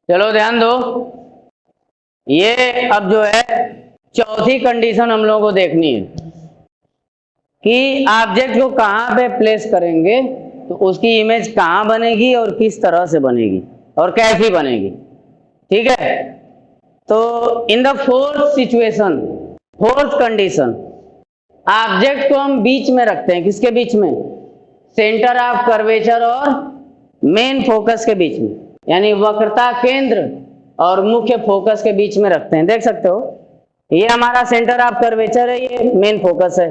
चलो ध्यान दो, ये अब जो है चौथी कंडीशन हम लोगों को देखनी है कि ऑब्जेक्ट को कहाँ पे प्लेस करेंगे तो उसकी इमेज कहाँ बनेगी और किस तरह से बनेगी और कैसी बनेगी। ठीक है, तो in the fourth situation, fourth condition, object को हम बीच में रखते हैं। किसके बीच में? सेंटर ऑफ कर्वेचर और मेन फोकस के बीच में, यानी वक्रता केंद्र और मुख्य फोकस के बीच में रखते हैं। देख सकते हो, ये हमारा सेंटर ऑफ कर्वेचर है, ये मेन फोकस है,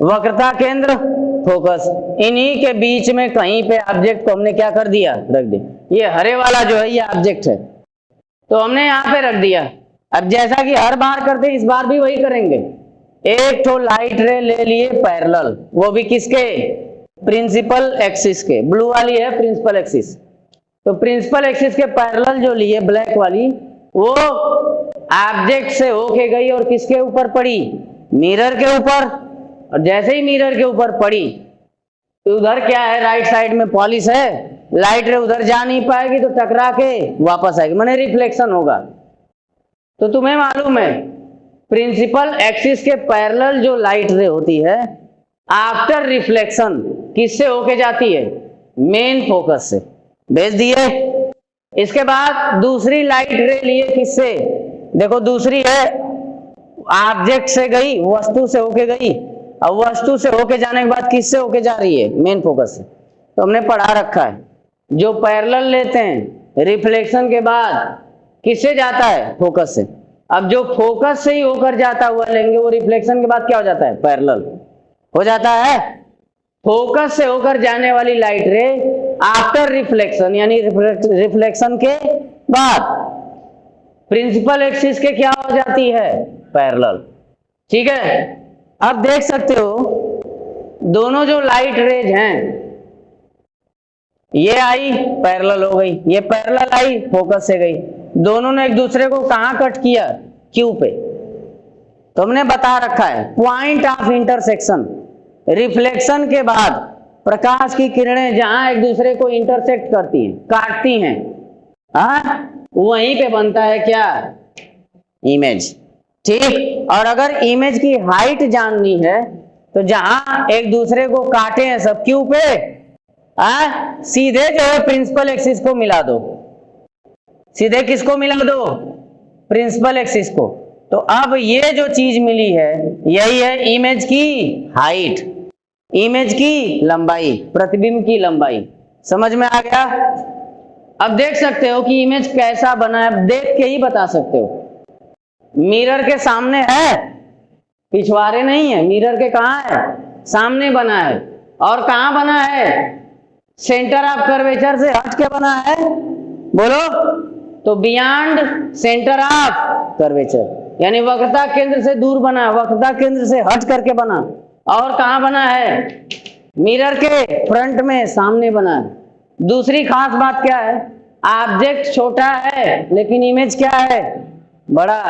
वक्रता केंद्र फोकस, इन्हीं के बीच में कहीं पे ऑब्जेक्ट को हमने क्या कर दिया, रख दिया। ये हरे वाला जो है ये ऑब्जेक्ट है, तो हमने यहाँ पे रख दिया। अब जैसा कि हर बार करते हैं, इस बार भी वही करेंगे। एक तो लाइट रे ले लिए पैरेलल, वो भी किसके? प्रिंसिपल एक्सिस के। ब्लू वाली है प्रिंसिपल एक्सिस, तो प्रिंसिपल एक्सिस के पैरेलल जो लिए ब्लैक वाली, वो ऑब्जेक्ट से होके गई और किसके ऊपर पड़ी? मिरर के ऊपर। और जैसे ही मिरर के ऊपर पड़ी तो उधर क्या है, राइट साइड में पॉलिश है, लाइट रे उधर जा नहीं पाएगी तो टकरा के वापस आएगी, माने रिफ्लेक्शन होगा। तो तुम्हें मालूम है प्रिंसिपल एक्सिस के पैरेलल जो लाइट रे होती है आफ्टर रिफ्लेक्शन किससे होके जाती है? मेन फोकस से। भेज दिए। इसके बाद दूसरी लाइट रे लिए किससे? देखो दूसरी है ऑब्जेक्ट से गई, वस्तु से होके गई, अब वस्तु से होके जाने के बाद किससे होके जा रही है? मेन फोकस से। तो हमने पढ़ा रखा है जो पैरेलल लेते हैं रिफ्लेक्शन के बाद किससे जाता है? फोकस से। अब जो फोकस से ही होकर जाता हुआ लेंगे वो रिफ्लेक्शन के बाद क्या हो जाता है? पैरेलल हो जाता है। फोकस से होकर जाने वाली लाइट रे आफ्टर रिफ्लेक्शन, यानी रिफ्लेक्शन के बाद प्रिंसिपल एक्सिस के क्या हो जाती है? पैरेलल। ठीक है, अब देख सकते हो दोनों जो लाइट रेज हैं, ये आई पैरेलल हो गई, ये पैरेलल आई फोकस से गई, दोनों ने एक दूसरे को कहां कट किया? क्यू पे। तो हमने बता रखा है पॉइंट ऑफ इंटरसेक्शन, रिफ्लेक्शन के बाद प्रकाश की किरणें जहां एक दूसरे को इंटरसेक्ट करती हैं, काटती हैं, वहीं पे बनता है क्या? इमेज। ठीक, और अगर इमेज की हाइट जाननी है तो जहां एक दूसरे को काटे हैं सब क्यू पे, सीधे जो है प्रिंसिपल एक्सिस को मिला दो। सीधे किसको मिला दो? प्रिंसिपल एक्सिस को। तो अब ये जो चीज मिली है यही है इमेज की हाइट, इमेज की लंबाई, प्रतिबिंब की लंबाई। समझ में आ गया? अब देख सकते हो कि इमेज कैसा बना है, देख के ही बता सकते हो। मिरर के सामने है, पिछवाड़े नहीं है, मिरर के कहां है? सामने बना है। और कहां बना है? सेंटर ऑफ कर्वेचर से हट के बना है। बोलो, तो बियॉन्ड सेंटर ऑफ कर्वेचर, यानी वक्रता केंद्र से दूर बना, वक्रता केंद्र से हट करके बना। और कहां बना है? मिरर के फ्रंट में, सामने बना है। दूसरी खास बात क्या है? ऑब्जेक्ट छोटा है लेकिन इमेज क्या है? बड़ा।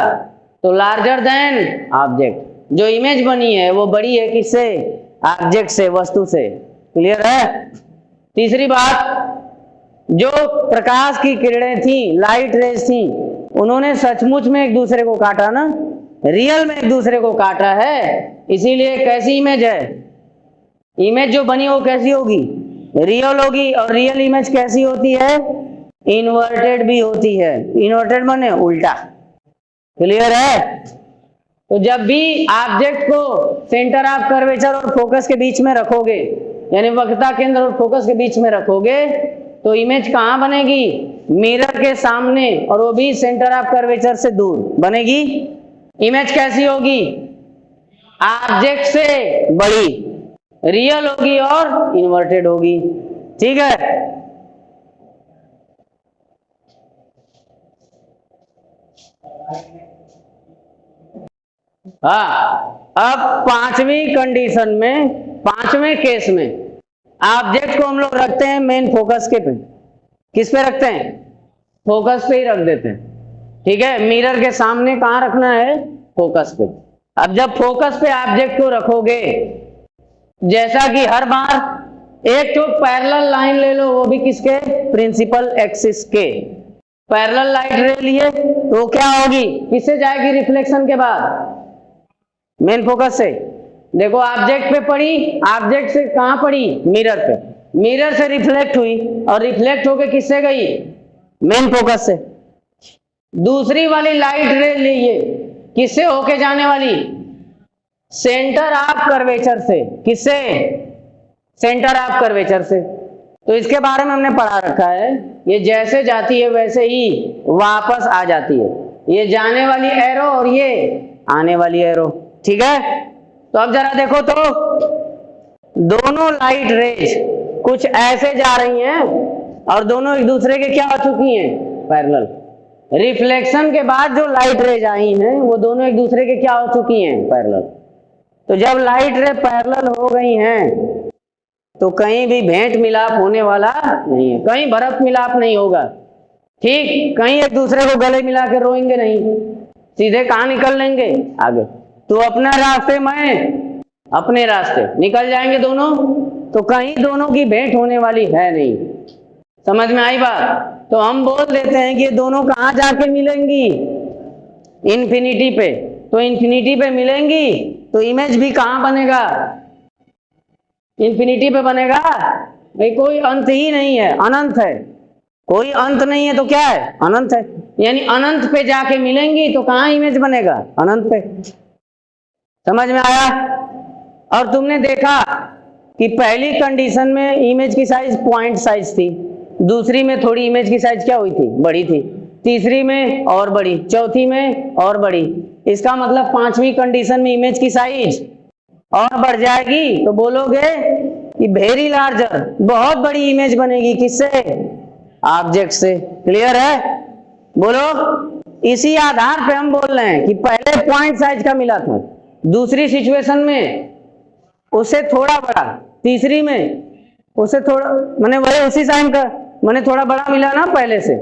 तो लार्जर देन ऑब्जेक्ट, जो इमेज बनी है वो बड़ी है किससे? ऑब्जेक्ट से, वस्तु से। क्लियर है? तीसरी बात, जो प्रकाश की किरणें थी, लाइट रेज थी, उन्होंने सचमुच में एक दूसरे को काटा ना, रियल में एक दूसरे को काटा है, इसीलिए कैसी इमेज है? इमेज जो बनी वो कैसी होगी? रियल होगी। और रियल इमेज कैसी होती है? इन्वर्टेड भी होती है। इन्वर्टेड माने उल्टा। क्लियर है? तो जब भी ऑब्जेक्ट को सेंटर ऑफ कर्वेचर और फोकस के बीच में रखोगे, यानी वक्रता केंद्र और फोकस के बीच में रखोगे, तो इमेज कहां बनेगी? मिरर के सामने, और वो भी सेंटर ऑफ कर्वेचर से दूर बनेगी। इमेज कैसी होगी? ऑब्जेक्ट से बड़ी, रियल होगी और इन्वर्टेड होगी। ठीक है? हाँ, अब पांचवी कंडीशन में, पांचवें केस में ऑब्जेक्ट को हम लोग रखते हैं मेन फोकस के पे। किस पे रखते हैं? फोकस पे ही रख देते हैं। ठीक है, मिरर के सामने कहां रखना है? फोकस पे। अब जब फोकस पे ऑब्जेक्ट को रखोगे, जैसा कि हर बार एक तो पैरेलल लाइन ले लो, वो भी किसके? प्रिंसिपल एक्सिस के। पैरेलल लाइट रे लिए तो क्या होगी, किससे जाएगी रिफ्लेक्शन के बाद, मेन फोकस से। देखो ऑब्जेक्ट पे पड़ी, ऑब्जेक्ट से कहां पड़ी, मिरर पे, मिरर से रिफ्लेक्ट हुई और रिफ्लेक्ट होके किससे गई, मेन फोकस से। दूसरी वाली लाइट रे लिए किससे होके जाने वाली, सेंटर ऑफ कर्वेचर से, किससे, सेंटर ऑफ कर्वेचर से। तो इसके बारे में हमने पढ़ा रखा है, ये जैसे जाती है वैसे ही वापस आ जाती है, ये जाने वाली एरो और ये आने वाली एरो, ठीक है। तो अब जरा देखो तो दोनों लाइट रेज कुछ ऐसे जा रही हैं और दोनों एक दूसरे के क्या हो चुकी हैं, पैरेलल। रिफ्लेक्शन के बाद जो लाइट रेज आई हैं वो दोनों एक दूसरे के क्या हो चुकी हैं, पैरेलल। तो जब लाइट रे पैरेलल हो गई हैं तो कहीं भी भेंट मिलाप होने वाला नहीं है, कहीं भरत मिलाप नहीं होगा, ठीक, कहीं एक दूसरे को गले मिला के रोएंगे नहीं, सीधे कहां निकल लेंगे, आगे। तो अपना रास्ते, मैं अपने रास्ते, निकल जाएंगे दोनों, तो कहीं दोनों की भेंट होने वाली है नहीं। समझ में आई बात। तो हम बोल देते हैं कि ये दोनों कहां जाके मिलेंगी, इन्फिनिटी पे। तो इन्फिनिटी पे मिलेंगी तो इमेज भी कहां बनेगा, इन्फिनिटी पे बनेगा। भाई कोई अंत ही नहीं है, अनंत है, कोई अंत नहीं है तो क्या है, अनंत है। यानी अनंत पे जाके मिलेंगी तो कहां इमेज बनेगा, अनंत पे। समझ में आया। और तुमने देखा कि पहली कंडीशन में इमेज की साइज पॉइंट साइज थी, दूसरी में थोड़ी इमेज की साइज क्या हुई थी, बड़ी थी, तीसरी में और बड़ी, चौथी में और बड़ी। इसका मतलब पांचवी कंडीशन में इमेज की साइज और बढ़ जाएगी। तो बोलोगे कि वेरी लार्जर, बहुत बड़ी इमेज बनेगी, किससे, ऑब्जेक्ट से। क्लियर है, बोलो। इसी आधार पे हम बोल रहे हैं कि पहले पॉइंट साइज का मिला था, दूसरी सिचुएशन में उससे थोड़ा बड़ा, तीसरी में उससे थोड़ा, मैंने वही उसी साइन का मैंने थोड़ा बड़ा मिला ना पहले से,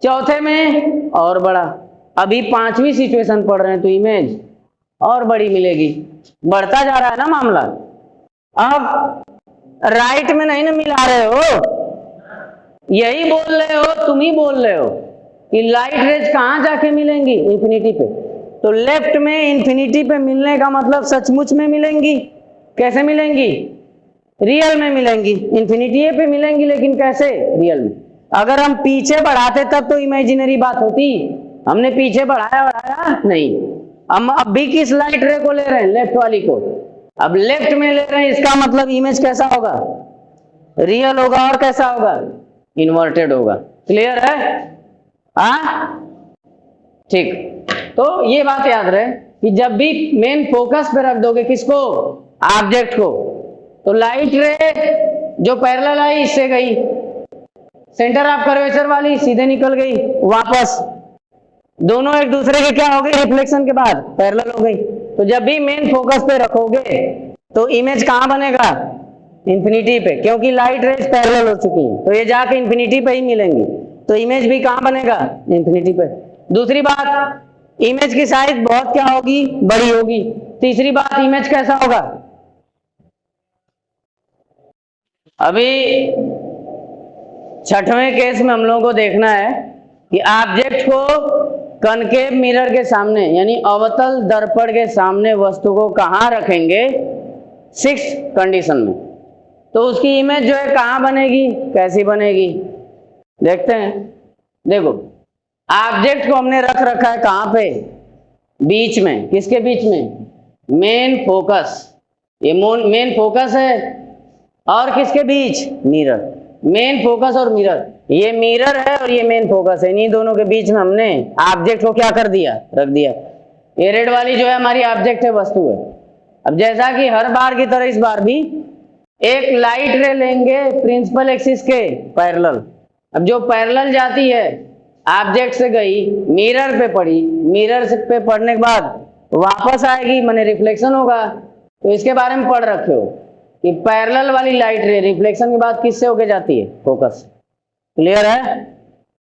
चौथे में और बड़ा। अभी पांचवी सिचुएशन पढ़ रहे हैं तो इमेज और बड़ी मिलेगी, बढ़ता जा रहा है ना मामला। अब राइट में नहीं ना मिला रहे हो, यही बोल रहे हो, तुम ही बोल रहे हो कि लाइट रेज कहां जाके मिलेंगी, इंफिनिटी पे। तो लेफ्ट में इंफिनिटी पे मिलने का मतलब सचमुच में मिलेंगी, कैसे मिलेंगी, रियल में मिलेंगी। इंफिनिटी पे मिलेंगी लेकिन कैसे, रियल में। अगर हम पीछे बढ़ाते तब तो इमेजिनरी बात होती, हमने पीछे बढ़ाया नहीं। हम अब भी किस लाइट रे को ले रहे हैं, लेफ्ट वाली को। अब लेफ्ट में ले रहे हैं, इसका मतलब इमेज कैसा होगा, रियल होगा। और कैसा होगा, इन्वर्टेड होगा। क्लियर है, हाँ, ठीक। तो ये बात याद रहे कि जब भी मेन फोकस पे रख दोगे किसको, ऑब्जेक्ट को, तो लाइट रे जो पैरेलल आई इससे गई, सेंटर ऑफ कर्वेचर वाली सीधे निकल गई वापस, दोनों एक दूसरे के क्या हो गए, रिफ्लेक्शन के बाद पैरेलल हो गई। तो जब भी मेन फोकस पे रखोगे तो इमेज कहां बनेगा, इंफिनिटी पे, क्योंकि लाइट रेज पैरेलल हो चुकी है तो ये जाके इंफिनिटी पे ही मिलेंगी, तो इमेज भी कहां बनेगा, इंफिनिटी पे। दूसरी बात, इमेज की साइज बहुत क्या होगी, बड़ी होगी। तीसरी बात, इमेज कैसा होगा, अभी छठवें केस में हम लोगों को देखना है कि ऑब्जेक्ट को कनकेव मिरर के सामने यानी अवतल दर्पण के सामने वस्तु को कहां रखेंगे, 6th कंडीशन में। तो उसकी इमेज जो है कहां बनेगी, कैसी बनेगी, देखते हैं। देखो ऑब्जेक्ट को हमने रख रखा है कहां पे, बीच में, किसके बीच में, मेन फोकस, ये मेन फोकस है और किसके बीच, मिरर। मेन फोकस और मिरर, ये मिरर है और ये मेन फोकस है, इन्हीं दोनों के बीच में हमने ऑब्जेक्ट को क्या कर दिया, रख दिया। ये रेड वाली जो है हमारी ऑब्जेक्ट है, वस्तु है। अब जैसा कि हर बार की तरह इस बार भी एक लाइट रे लेंगे प्रिंसिपल एक्सिस के पैरेलल। अब जो पैरेलल जाती है ऑब्जेक्ट से गई, मिरर पे पड़ी, मिरर से पे पड़ने के बाद वापस आएगी, माने रिफ्लेक्शन होगा। तो इसके बारे में पढ़ रखे हो कि पैरेलल वाली लाइट रे रिफ्लेक्शन के बाद किससे होके जाती है, फोकस। क्लियर है।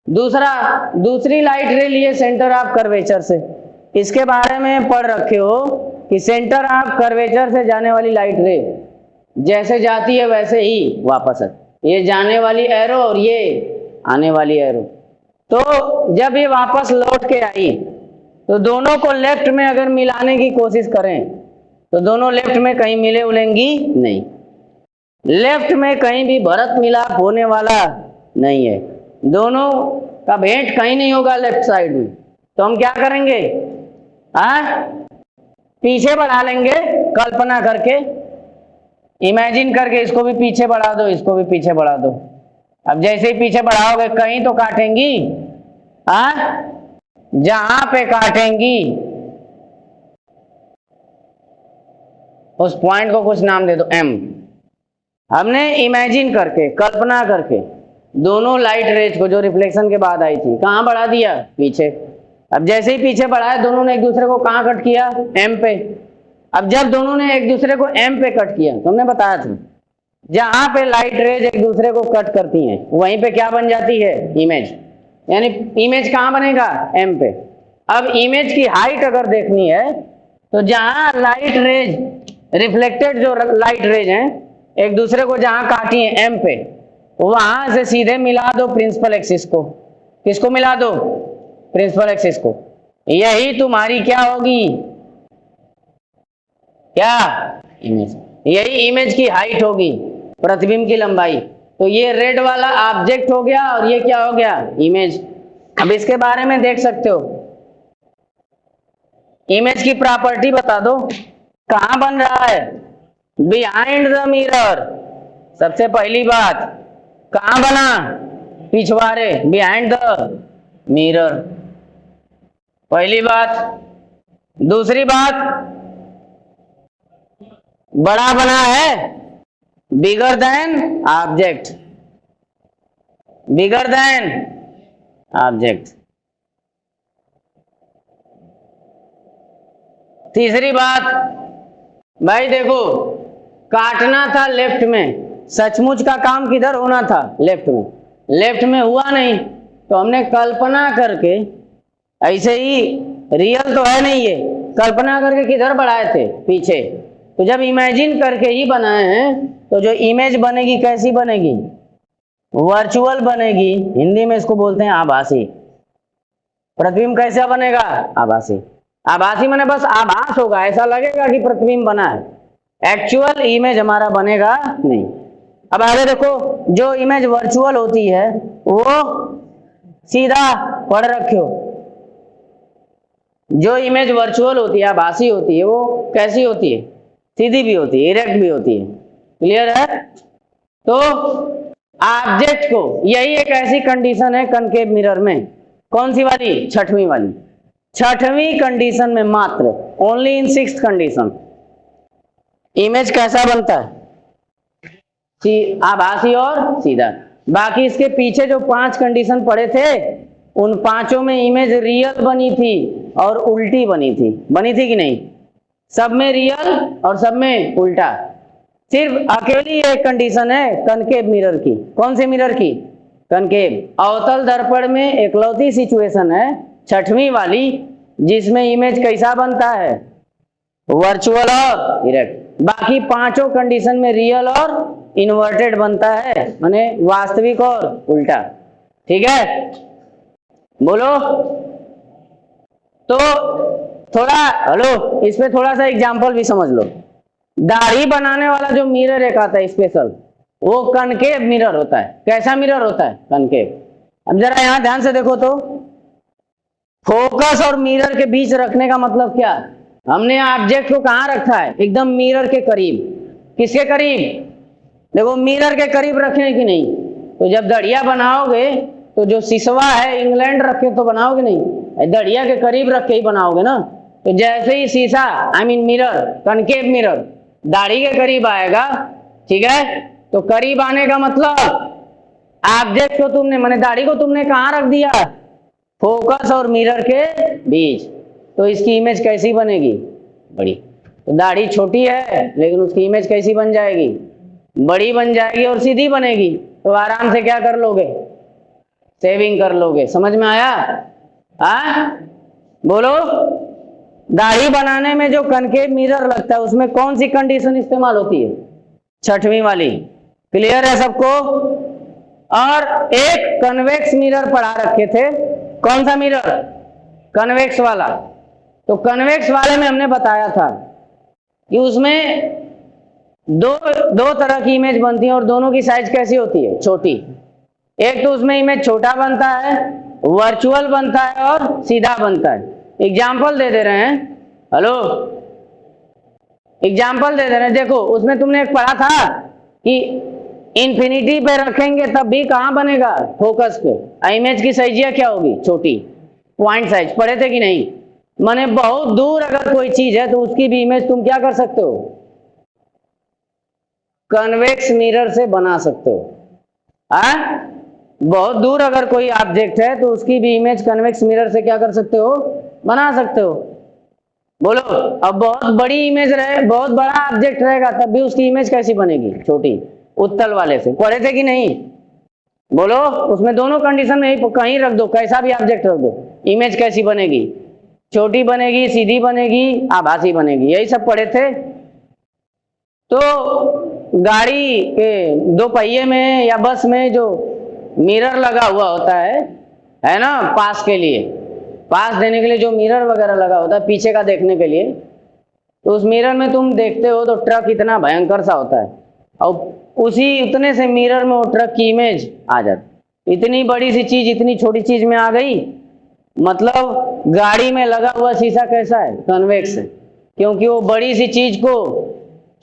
दूसरा, दूसरी लाइट रे लिए सेंटर ऑफ कर्वेचर से, इसके बारे में पढ़ रखे हो कि सेंटर ऑफ कर्वेचर से जाने वाली लाइट रे जैसे जाती है वैसे ही वापस है। ये जाने वाली एरो और ये आने वाली एरो, तो जब ये वापस लौट के आई तो दोनों को लेफ्ट में अगर मिलाने की कोशिश करें तो दोनों लेफ्ट में कहीं मिले उलेंगी नहीं, लेफ्ट में कहीं भी भरत मिलाप होने वाला नहीं है, दोनों का भेंट कहीं नहीं होगा लेफ्ट साइड में। तो हम क्या करेंगे, पीछे बढ़ा लेंगे, कल्पना करके, इमेजिन करके, इसको भी पीछे बढ़ा दो, इसको भी पीछे बढ़ा दो। अब जैसे ही पीछे बढ़ाओगे कहीं तो काटेंगी, जहां पे काटेंगी उस पॉइंट को कुछ नाम दे दो M। हमने इमेजिन करके, कल्पना करके दोनों लाइट रेज को जो रिफ्लेक्शन के बाद आई थी कहां बढ़ा दिया, पीछे। अब जैसे ही पीछे बढ़ाया दोनों ने एक दूसरे को कहां कट किया, M पे। अब जब दोनों ने एक दूसरे को M पे कट किया, तुमने बताया था जहां पे लाइट रेज एक दूसरे को कट करती हैं वहीं पे क्या बन जाती है, इमेज। यानी इमेज कहां बनेगा, M पे। अब इमेज की हाइट अगर देखनी है तो जहां लाइट रेज, रिफ्लेक्टेड जो लाइट रेज हैं एक दूसरे को जहां काटी है M पे, वहां से सीधे मिला दो प्रिंसिपल एक्सिस को। किसको मिला दो, प्रिंसिपल एक्सिस को। यही तुम्हारी क्या होगी, क्या, इमेज। यही इमेज की हाइट होगी, प्रतिबिंब की लंबाई। तो ये रेड वाला ऑब्जेक्ट हो गया और ये क्या हो गया, इमेज। अब इसके बारे में देख सकते हो, इमेज की प्रॉपर्टी बता दो, कहां बन रहा है, बिहाइंड द मिरर। सबसे पहली बात, कहां बना, पिछवाड़े, बिहाइंड द मिरर, पहली बात। दूसरी बात, बड़ा बना है, bigger than object, bigger than object. तीसरी बात, भाई देखो, काटना था लेफ्ट में, सचमुच का काम किधर होना था, लेफ्ट में। लेफ्ट में हुआ नहीं तो हमने कल्पना करके, ऐसे ही रियल तो है नहीं ये, कल्पना करके किधर बढ़ाए थे, पीछे। तो जब इमेजिन करके ही बनाए हैं तो जो इमेज बनेगी कैसी बनेगी, वर्चुअल बनेगी। हिंदी में इसको बोलते हैं आभासी। प्रतिबिंब कैसा बनेगा, आभासी। आभासी माने बस आभास होगा, ऐसा लगेगा कि प्रतिबिंब बना है, एक्चुअल इमेज हमारा बनेगा नहीं। अब आगे देखो, जो इमेज वर्चुअल होती है वो सीधा पढ़ रखियो, जो इमेज वर्चुअल होती है, आभासी होती है, वो कैसी होती है, सीधी भी होती है, इरेक्ट भी होती है। क्लियर है। तो ऑब्जेक्ट को, यही एक ऐसी कंडीशन है कनकेव मिरर में, कौन सी वाली, छठवीं वाली। छठवीं कंडीशन में मात्र, only in sixth condition, image कैसा बनता है, आभासी और सीधा। बाकी इसके पीछे जो 5 कंडीशन पड़े थे उन पांचों में इमेज रियल बनी थी और उल्टी बनी थी। बनी थी कि नहीं, सब में रियल और सब में उल्टा। सिर्फ अकेली एक कंडीशन है कनकेव मिरर की। कौन से मिरर की, कनकेव। अवतल दर्पण में एकलौती सिचुएशन है, छठवीं वाली, जिसमें इमेज कैसा बनता है, वर्चुअल और इरेक्ट। बाकी पांचों कंडीशन में रियल और इन्वर्टेड बनता है, माने वास्तविक और उल्टा। ठीक है, बोलो। तो थोड़ा हेलो, इस पे थोड़ा सा एग्जांपल भी समझ लो। दाढ़ी बनाने वाला जो मिरर एक आता है स्पेशल, वो कनकेव मिरर होता है। कैसा मिरर होता है, कनकेव। अब जरा यहां ध्यान से देखो तो, फोकस और मिरर के बीच रखने का मतलब क्या, हमने ऑब्जेक्ट को कहां रखा है, एकदम मिरर के करीब। किसके करीब, देखो मिरर के करीब रखें कि नहीं। तो जब दड़िया बनाओगे तो जो सिसवा है इंग्लैंड रख के तो बनाओगे नहीं, दड़िया के करीब रख के ही बनाओगे ना। तो जैसे ही शीशा, I mean mirror, concave mirror दाढ़ी के करीब आएगा, ठीक है, तो करीब आने का मतलब ऑब्जेक्ट को तुमने, माने दाढ़ी को तुमने कहां रख दिया, फोकस और मिरर के बीच। तो इसकी इमेज कैसी बनेगी, बड़ी। तो दाढ़ी छोटी है लेकिन उसकी इमेज कैसी बन जाएगी, बड़ी बन जाएगी और सीधी बनेगी। तो आराम से क्या कर लोगे, सेविंग कर लोगे। समझ में आया, बोलो। दाढ़ी बनाने में जो कनकेव मिरर लगता है उसमें कौन सी कंडीशन इस्तेमाल होती है, छठवीं वाली। क्लियर है सबको, और एक कन्वेक्स मिरर पढ़ा रखे थे। कौन सा मिरर? कन्वेक्स वाला। तो कन्वेक्स वाले में हमने बताया था कि उसमें दो तरह की इमेज बनती है और दोनों की साइज कैसी होती है? छोटी। एक तो उसमें इमेज छोटा बनता है, वर्चुअल बनता है और सीधा बनता है। एग्जाम्पल दे दे रहे हैं। हेलो, एग्जाम्पल दे दे रहे हैं। देखो उसमें तुमने एक पढ़ा था कि इंफिनिटी पे रखेंगे तब भी कहां बनेगा? फोकस पे। इमेज की साइजिया क्या होगी? छोटी। पॉइंट साइज पढ़े थे कि नहीं? माने बहुत दूर अगर कोई चीज है तो उसकी भी इमेज तुम क्या कर सकते हो? कन्वेक्स मिरर से बना सकते हो। बहुत दूर अगर कोई ऑब्जेक्ट है तो उसकी भी इमेज कन्वेक्स मिरर से क्या कर सकते हो? बना सकते हो। बोलो, अब बहुत बड़ी इमेज रहे, बहुत बड़ा ऑब्जेक्ट रहेगा तब भी उसकी इमेज कैसी बनेगी? छोटी। उत्तल वाले से पढ़े थे कि नहीं? बोलो, उसमें दोनों कंडीशन में ही कहीं रख दो, कैसा भी ऑब्जेक्ट रख दो, इमेज कैसी बनेगी? छोटी बनेगी, सीधी बनेगी, आभासी बनेगी। यही सब पढ़े थे। तो गाड़ी के दो पहिए में या बस में जो मिरर लगा हुआ होता है ना, पास के लिए, पास देने के लिए जो मिरर वगैरह लगा होता है पीछे का देखने के लिए, तो उस मिरर में तुम देखते हो तो ट्रक इतना भयंकर सा होता है और उसी उतने से मिरर में वो ट्रक की इमेज आ जाती। इतनी बड़ी सी चीज इतनी छोटी चीज में आ गई, मतलब गाड़ी में लगा हुआ शीशा कैसा है? कन्वेक्स है, क्योंकि वो बड़ी सी चीज को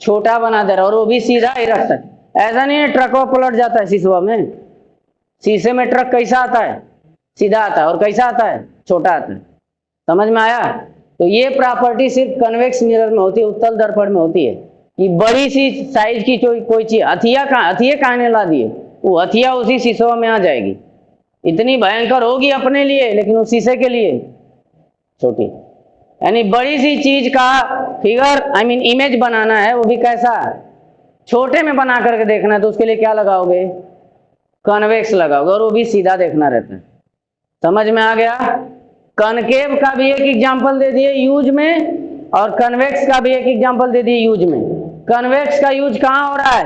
छोटा बना दे रहा है और वो भी सीधा ही रखता है। ऐसा नहीं है ट्रक पलट जाता है शीशा में। शीशे में ट्रक कैसा आता है? सीधा आता है। और कैसा आता है? छोटा आता है। समझ में आया? तो ये प्रॉपर्टी सिर्फ कन्वेक्स मिरर में होती है, उत्तल दर्पण में होती है कि बड़ी सी साइज की कोई चीज, हथिया कहाँ ला दिए, वो हथिया उसी शीशों में आ जाएगी। इतनी भयंकर होगी अपने लिए लेकिन उस शीशे के लिए छोटी। यानी बड़ी सी चीज का फिगर इमेज बनाना है, वो भी कैसा? छोटे में बना करके देखना है तो उसके लिए क्या लगाओगे? कन्वेक्स लगाओगे और वो भी सीधा देखना रहता है। समझ में आ गया? कनकेव का भी एक एग्जांपल दे दिए यूज में और कन्वेक्स का भी एक एग्जांपल दे दिए यूज में। कन्वेक्स का यूज कहां हो रहा है?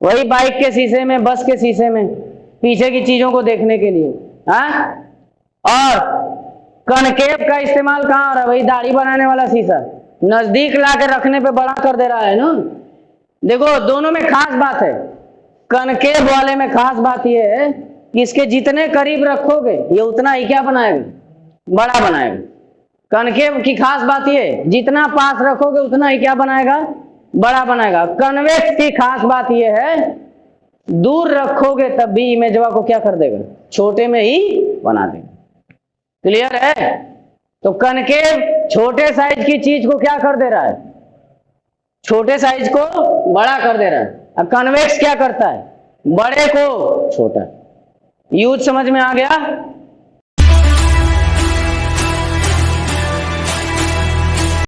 वही बाइक के शीशे में, बस के शीशे में, पीछे की चीजों को देखने के लिए। और कनकेव का इस्तेमाल कहां हो रहा है? वही दाढ़ी बनाने वाला शीशा, नजदीक ला के रखने पे बड़ा कर दे रहा है ना। देखो दोनों में खास बात है। कनकेव वाले में खास बात यह है कि इसके जितने करीब रखोगे ये उतना ही क्या बनाएगा? बड़ा बनाएगा। कनकेव की खास बात यह है, जितना पास रखोगे उतना ही क्या बनाएगा? बड़ा बनाएगा। कन्वेक्स की खास बात यह है, दूर रखोगे तब भी इमेजवा को क्या कर देगा? छोटे में ही बना देगा। क्लियर है? तो कनकेव छोटे साइज की चीज को क्या कर दे रहा है? छोटे साइज को बड़ा कर दे रहा है। अब कन्वेक्स क्या करता है? बड़े को छोटा। यूज समझ में आ गया?